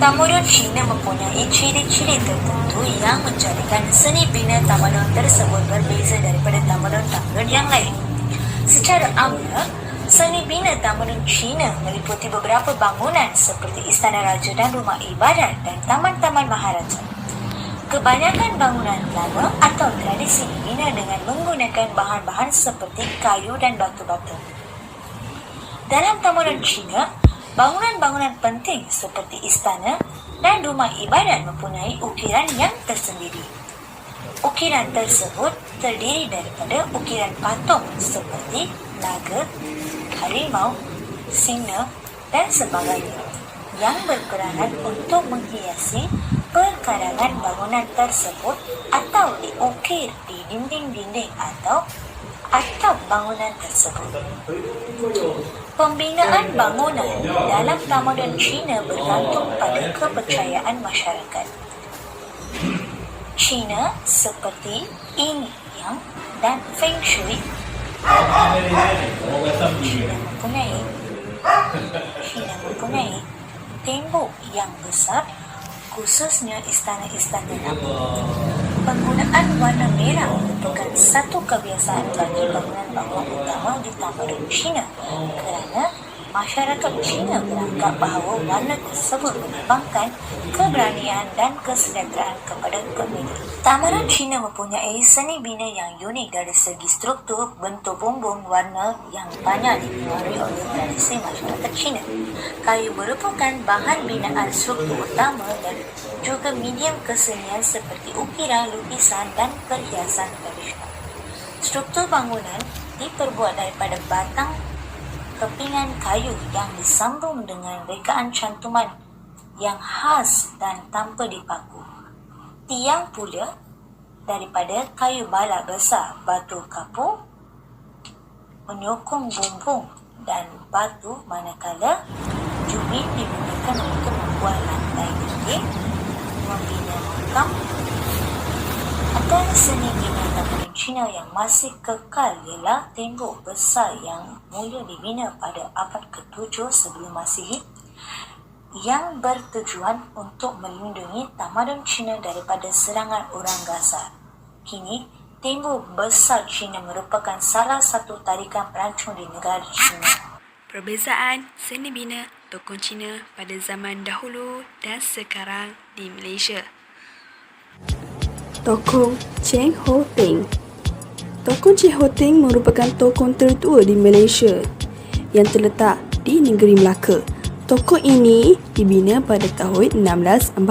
Tamadun Cina mempunyai ciri-ciri tertentu yang menjadikan seni bina tamadun tersebut berbeza daripada tamadun-tamadun yang lain. Secara amnya, seni bina tamadun Cina meliputi beberapa bangunan seperti istana raja dan rumah ibadat dan taman-taman maharaja. Kebanyakan bangunan lama atau tradisi dibina dengan menggunakan bahan-bahan seperti kayu dan batu-batu. Dalam tamadun Cina, bangunan-bangunan penting seperti istana dan rumah ibadat mempunyai ukiran yang tersendiri. Ukiran tersebut terdiri daripada ukiran patung seperti naga, harimau, singa dan sebagainya yang berperanan untuk menghiasi perkarangan bangunan tersebut atau diukir di dinding-dinding atau atap bangunan tersebut. Pembinaan bangunan dalam tamadun Cina bergantung pada kepercayaan masyarakat Cina seperti Yin Yang dan Feng Shui. Cina mempunyai tembok yang besar, khususnya istana-istana lama. Penggunaan warna merah merupakan satu kebiasaan bagi bangunan-bangunan utama di tamadun Cina kerana masyarakat Cina beranggap bahawa warna tersebut melambangkan keberanian dan kesejahteraan kepada komuniti. Tamadun Cina mempunyai seni bina yang unik dari segi struktur, bentuk bumbung, warna yang banyak dipengaruhi oleh tradisi masyarakat Cina. Kayu merupakan bahan binaan struktur utama dan juga medium kesenian seperti ukiran, lukisan dan perhiasan tradisional. Struktur bangunan diperbuat daripada batang kepingan kayu yang disambung dengan rekaan cantuman yang khas dan tanpa dipaku. Tiang pula daripada kayu balak besar, batu kapur menyokong bumbung dan batu, manakala jubin digunakan untuk membuat lantai dinding, membina makam. Antara seni bina tamadun Cina yang masih kekal ialah tembok besar yang mula dibina pada abad ke-7 sebelum Masihi yang bertujuan untuk melindungi tamadun Cina daripada serangan orang Gaza. Kini, tembok besar Cina merupakan salah satu tarikan perancang di negara Cina. Perbezaan seni bina tokoh Cina pada zaman dahulu dan sekarang di Malaysia. Tokoh Cheng Ho Teng. Tokoh Cheng Ho Teng merupakan tokoh tertua di Malaysia yang terletak di negeri Melaka. Tokoh ini dibina pada tahun 1645.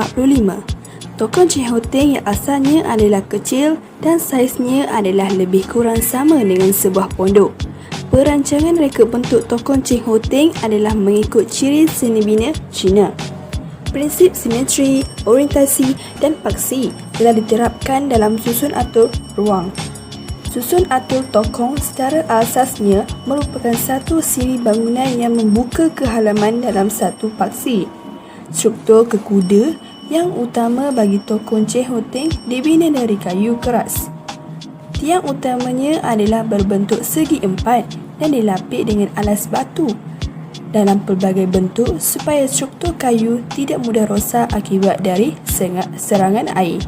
Tokoh Cheng Ho Teng yang asalnya adalah kecil dan saiznya adalah lebih kurang sama dengan sebuah pondok. Perancangan reka bentuk tokoh Cheng Ho Teng adalah mengikut ciri seni bina Cina. Prinsip simetri, orientasi dan paksi telah diterapkan dalam susun atur ruang. Susun atur tokoh secara asasnya merupakan satu siri bangunan yang membuka ke halaman dalam satu paksi. Struktur kekuda yang utama bagi tokoh Cheng Ho Teng dibina dari kayu keras. Tiang utamanya adalah berbentuk segi empat dan dilapis dengan alas batu dalam pelbagai bentuk supaya struktur kayu tidak mudah rosak akibat dari serangan air.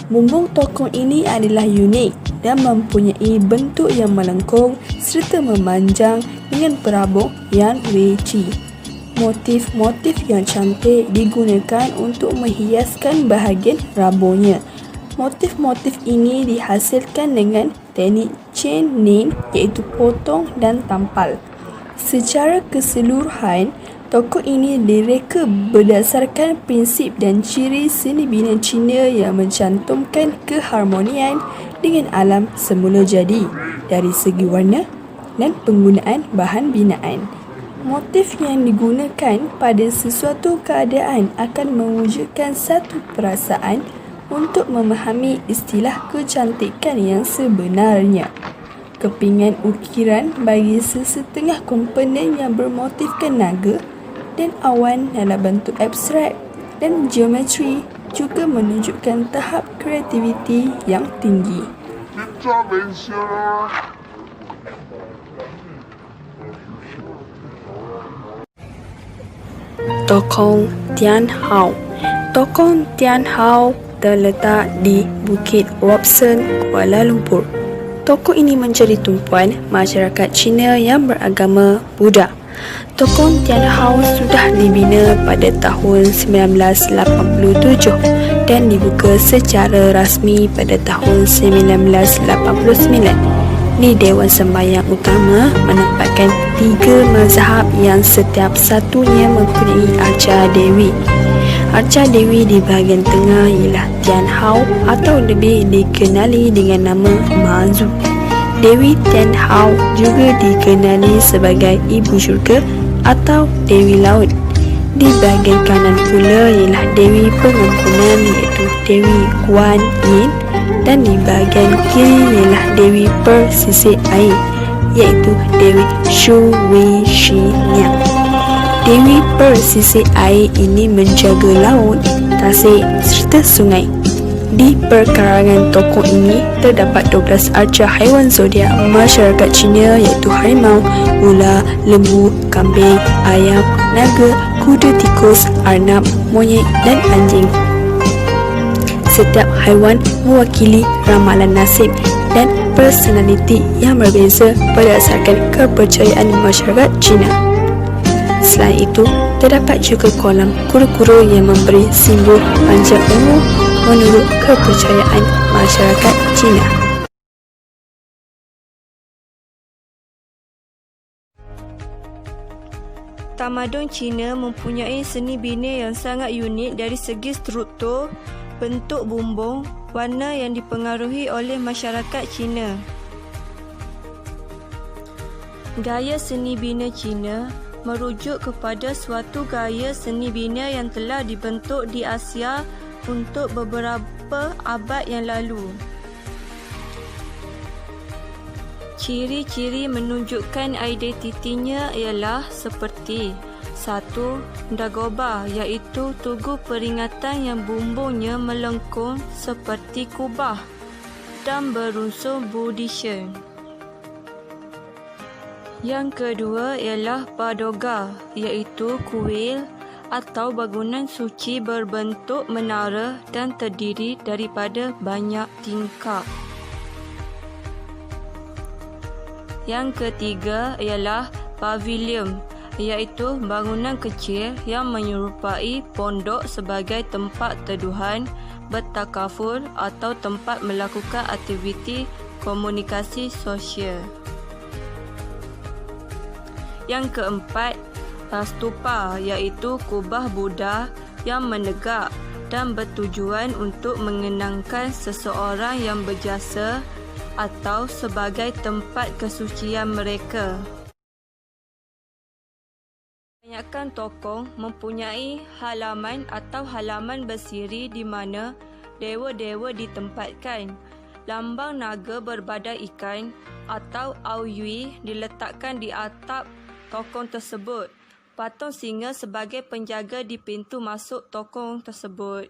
Bumbung tokoh ini adalah unik dan mempunyai bentuk yang melengkung serta memanjang dengan perabot yang reci. Motif-motif yang cantik digunakan untuk menghiaskan bahagian rabuhnya. Motif-motif ini dihasilkan dengan teknik chain knit iaitu potong dan tampal. Secara keseluruhan, tokoh ini direka berdasarkan prinsip dan ciri seni bina Cina yang mencantumkan keharmonian dengan alam semula jadi dari segi warna dan penggunaan bahan binaan. Motif yang digunakan pada sesuatu keadaan akan mewujudkan satu perasaan untuk memahami istilah kecantikan yang sebenarnya. Kepingan ukiran bagi sesetengah komponen yang bermotifkan naga dan awan dalam bentuk abstrak dan geometri juga menunjukkan tahap kreativiti yang tinggi. Tokong Tian Hau. Tokong Tian Hau terletak di Bukit Robson, Kuala Lumpur. Tokong ini menjadi tumpuan masyarakat Cina yang beragama Buddha. Tokong Tian Hau sudah dibina pada tahun 1987 dan dibuka secara rasmi pada tahun 1989. Di Dewan Sembahyang Utama menempatkan 3 mazhab yang setiap satunya mempunyai arca dewi. Arca dewi di bahagian tengah ialah Tian Hau atau lebih dikenali dengan nama Mazu. Dewi Tian Hau juga dikenali sebagai Ibu Syurga atau Dewi Laut. Di bahagian kanan pula ialah Dewi Pengampunan iaitu Dewi Guan Yin, dan di bahagian kiri ialah Dewi Persisir Air iaitu Dewi Shu Wei Shi Niang. Dewi Persisir Air ini menjaga laut, tasik serta sungai. Di perkarangan tokoh ini terdapat 12 arca haiwan zodiak masyarakat Cina iaitu harimau, ular, lembu, kambing, ayam, naga, kuda tikus, arnab, monyet dan anjing. Setiap haiwan mewakili ramalan nasib dan personaliti yang berbeza berdasarkan kepercayaan masyarakat Cina. Selain itu, terdapat juga kolam kura-kura yang memberi simbol panjang umur menurut kepercayaan masyarakat Cina. Tamadun Cina mempunyai seni bina yang sangat unik dari segi struktur, bentuk bumbung, warna yang dipengaruhi oleh masyarakat Cina. Gaya seni bina Cina merujuk kepada suatu gaya seni bina yang telah dibentuk di Asia untuk beberapa abad yang lalu. Ciri-ciri menunjukkan identitinya ialah seperti 1. Dagoba iaitu tugu peringatan yang bumbungnya melengkung seperti kubah dan berunsur Buddhism. Yang kedua ialah padoga iaitu kuil atau bangunan suci berbentuk menara dan terdiri daripada banyak tingkap. Yang ketiga ialah pavilion iaitu bangunan kecil yang menyerupai pondok sebagai tempat teduhan, bertakaful atau tempat melakukan aktiviti komunikasi sosial. Yang keempat, stupa iaitu kubah Buddha yang menegak dan bertujuan untuk mengenangkan seseorang yang berjasa atau sebagai tempat kesucian mereka. Kebanyakan tokong mempunyai halaman atau halaman bersiri di mana dewa-dewa ditempatkan. Lambang naga berbadan ikan atau aoyui diletakkan di atap tokong tersebut. Patung singa sebagai penjaga di pintu masuk tokong tersebut.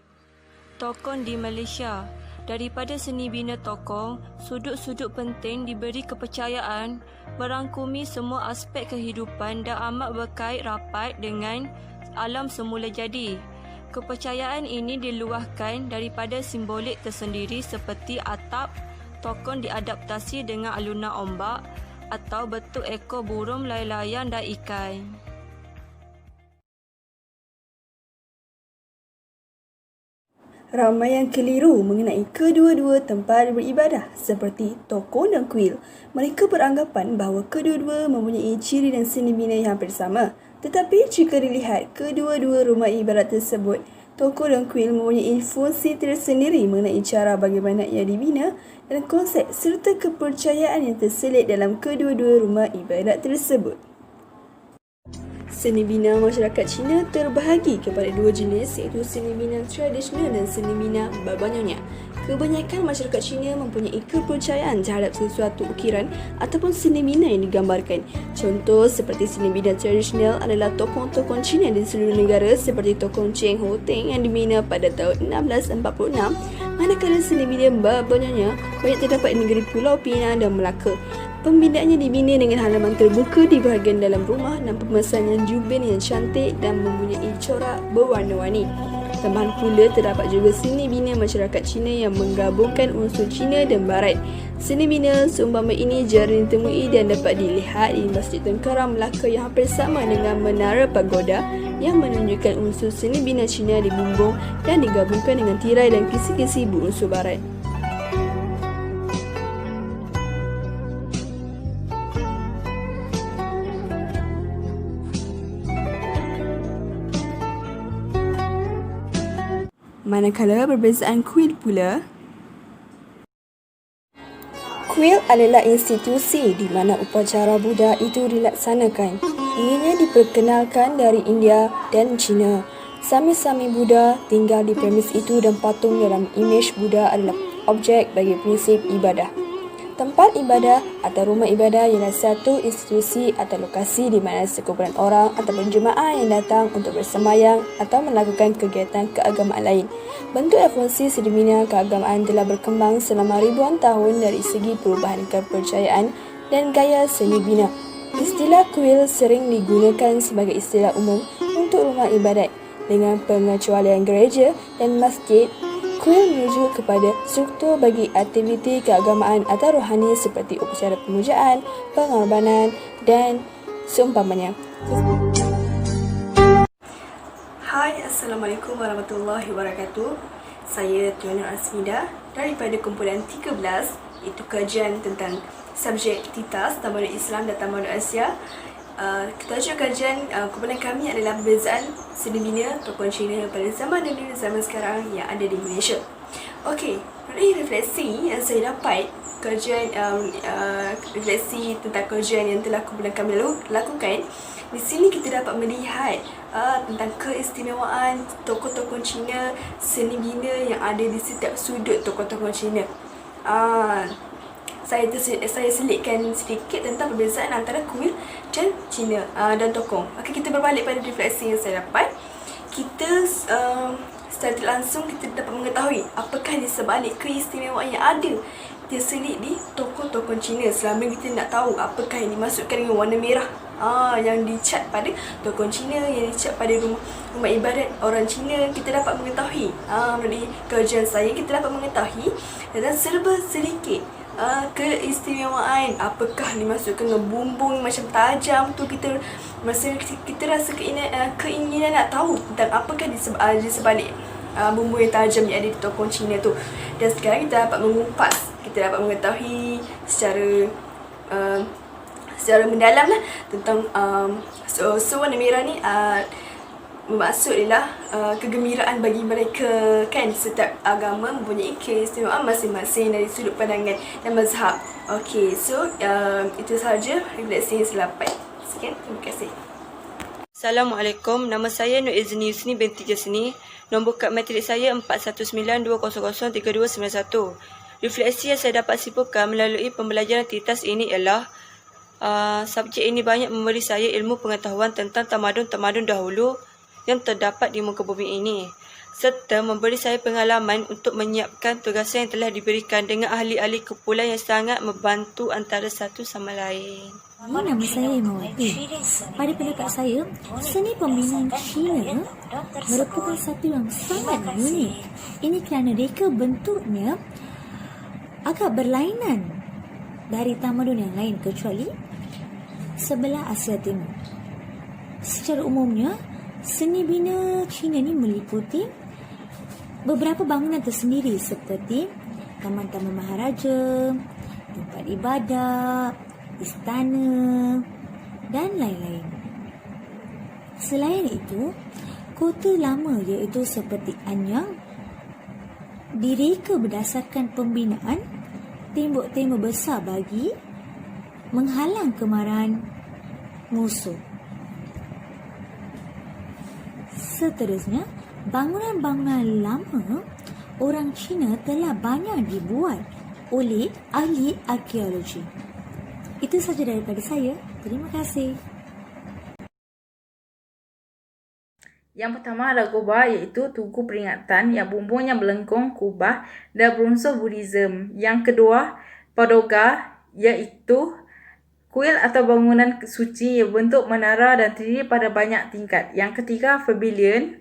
Tokong di Malaysia. Daripada seni bina tokong, sudut-sudut penting diberi kepercayaan merangkumi semua aspek kehidupan dan amat berkait rapat dengan alam semula jadi. Kepercayaan ini diluahkan daripada simbolik tersendiri seperti atap tokong diadaptasi dengan alunan ombak atau bentuk ekor burung layang-layang dan ikan. Ramai yang keliru mengenai kedua-dua tempat beribadah seperti tokong dan kuil. Mereka beranggapan bahawa kedua-dua mempunyai ciri dan seni bina yang hampir sama. Tetapi jika dilihat kedua-dua rumah ibadat tersebut, tokong dan kuil mempunyai fungsi tersendiri mengenai cara bagaimana ia dibina dan konsep serta kepercayaan yang terselit dalam kedua-dua rumah ibadat tersebut. Seni bina masyarakat Cina terbahagi kepada dua jenis iaitu seni bina tradisional dan seni bina babonyonya. Kebanyakan masyarakat Cina mempunyai kepercayaan terhadap sesuatu ukiran ataupun seni bina yang digambarkan. Contoh seperti seni bina tradisional adalah tokong-tokong Cina di seluruh negara seperti tokong Cheng Ho Teng yang dibina pada tahun 1646, manakala seni bina babonyonya banyak terdapat di negeri Pulau Pinang dan Melaka. Pembinaannya dibina dengan halaman terbuka di bahagian dalam rumah dan pemesanan jubin yang cantik dan mempunyai corak berwarna-warni. Tambahan pula terdapat juga seni bina masyarakat Cina yang menggabungkan unsur Cina dan Barat. Seni bina seumpama ini jarang ditemui dan dapat dilihat di Masjid Tun Kerang Melaka yang hampir sama dengan Menara Pagoda yang menunjukkan unsur seni bina Cina dibumbung dan digabungkan dengan tirai dan kisi-kisi berunsur Barat. Manakala perbezaan kuil pula, kuil adalah institusi di mana upacara Buddha itu dilaksanakan. Ianya diperkenalkan dari India dan China. Sami-sami Buddha tinggal di premis itu dan patung dalam imej Buddha adalah objek bagi prinsip ibadah. Tempat ibadah atau rumah ibadah ialah satu institusi atau lokasi di mana sekumpulan orang atau jemaah yang datang untuk bersembahyang atau melakukan kegiatan keagamaan lain. Bentuk dan fungsi seni bina keagamaan telah berkembang selama ribuan tahun dari segi perubahan kepercayaan dan gaya seni bina. Istilah kuil sering digunakan sebagai istilah umum untuk rumah ibadat. Dengan pengecualian gereja dan masjid, kuil merujuk kepada struktur bagi aktiviti keagamaan atau rohani seperti upacara pemujaan, pengorbanan dan seumpamanya. Hai, Assalamualaikum warahmatullahi wabarakatuh. Saya Tuan Nur Asmida daripada kumpulan 13, iaitu kajian tentang subjek Titas, Tamadun Islam dan Tamadun Asia. Tajuk kajian kumpulan kami adalah perbezaan seni bina tokoh Cina pada zaman dahulu dan zaman sekarang yang ada di Malaysia. Okey, dari refleksi yang saya dapat, kajian refleksi tentang kajian yang telah kumpulan kami lakukan, di sini kita dapat melihat tentang keistimewaan tokoh-tokoh Cina, seni bina yang ada di setiap sudut tokoh-tokoh Cina. Saya selitkan sedikit tentang perbezaan antara kuil dan Cina dan tokoh. Okey, kita berbalik pada refleksi yang saya dapat. Kita secara langsung kita dapat mengetahui apakah di sebalik keistimewaan yang ada terselit di tokoh-tokoh Cina. Selama kita nak tahu apakah yang dimasukkan dengan warna merah yang dicat pada tokoh Cina, yang dicat pada rumah ibadat orang Cina, kita dapat mengetahui melalui kajian saya, kita dapat mengetahui dan serba sedikit keistimewaan apakah dimasukkan dengan bumbung macam tajam tu. Kita rasa keinginan nak tahu tentang apakah di sebalik bumbung yang tajam yang ada di tokoh Cina tu. Dan sekarang kita dapat mengupas, kita dapat mengetahui secara mendalam lah tentang warna merah ni bermaksud ialah kegembiraan bagi mereka, kan. Setiap agama mempunyai keistimewaan masing-masing dari sudut pandangan dan mazhab. Okey, so itu sahaja refleksi yang saya dapat. Sekian, terima kasih. Assalamualaikum, nama saya Nur Izni Yusni binti Jasni. Nombor kad matrik saya 4192003291. Refleksi yang saya dapat simpulkan melalui pembelajaran Titas ini ialah subjek ini banyak memberi saya ilmu pengetahuan tentang tamadun-tamadun dahulu yang terdapat di muka bumi ini, serta memberi saya pengalaman untuk menyiapkan tugasan yang telah diberikan dengan ahli-ahli kumpulan yang sangat membantu antara satu sama lain. Nama saya Mawati. Pada pendapat saya, seni pembinaan Cina merupakan satu yang sangat unik. Ini kerana reka bentuknya agak berlainan dari tamadun yang lain kecuali sebelah Asia Timur. Secara umumnya, seni bina Cina ni meliputi beberapa bangunan tersendiri seperti taman-taman maharaja, tempat ibadat, istana dan lain-lain. Selain itu, kota lama iaitu seperti Anyang direka berdasarkan pembinaan tembok-tembok besar bagi menghalang kemarahan musuh. Seterusnya, bangunan-bangunan lama orang Cina telah banyak dibuat oleh ahli arkeologi. Itu sahaja daripada saya. Terima kasih. Yang pertama adalah Kubah, iaitu tugu peringatan yang bumbungnya melengkung kubah dan berunsur Buddhism. Yang kedua, Pagoda, iaitu Kuil atau bangunan suci berbentuk menara dan terdiri pada banyak tingkat. Yang ketiga, pavilion,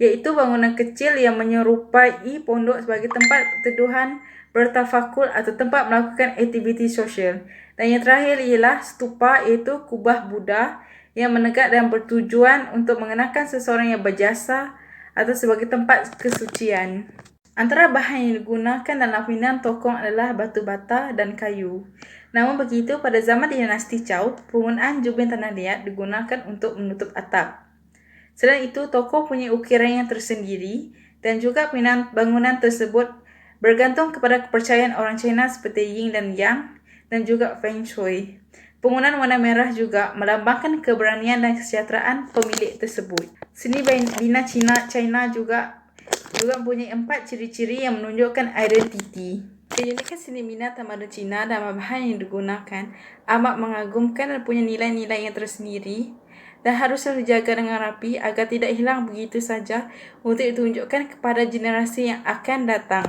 iaitu bangunan kecil yang menyerupai pondok sebagai tempat teduhan, bertafakul atau tempat melakukan aktiviti sosial. Dan yang terakhir ialah stupa, iaitu kubah Buddha yang menegak dan bertujuan untuk mengenalkan seseorang yang berjasa atau sebagai tempat kesucian. Antara bahan yang digunakan dalam pembinaan tokong adalah batu bata dan kayu. Namun begitu, pada zaman dinasti Chow, penggunaan jubin tanah liat digunakan untuk menutup atap. Selain itu, tokong punya ukiran yang tersendiri dan juga pembinaan bangunan tersebut bergantung kepada kepercayaan orang China seperti Yin dan Yang dan juga Feng Shui. Penggunaan warna merah juga melambangkan keberanian dan kesejahteraan pemilik tersebut. Seni bina China juga mempunyai 4 ciri-ciri yang menunjukkan identiti. Keunikan seni bina tamadun Cina dan bahan yang digunakan amat mengagumkan dan punya nilai-nilai yang tersendiri dan haruslah dijaga dengan rapi agar tidak hilang begitu saja untuk ditunjukkan kepada generasi yang akan datang.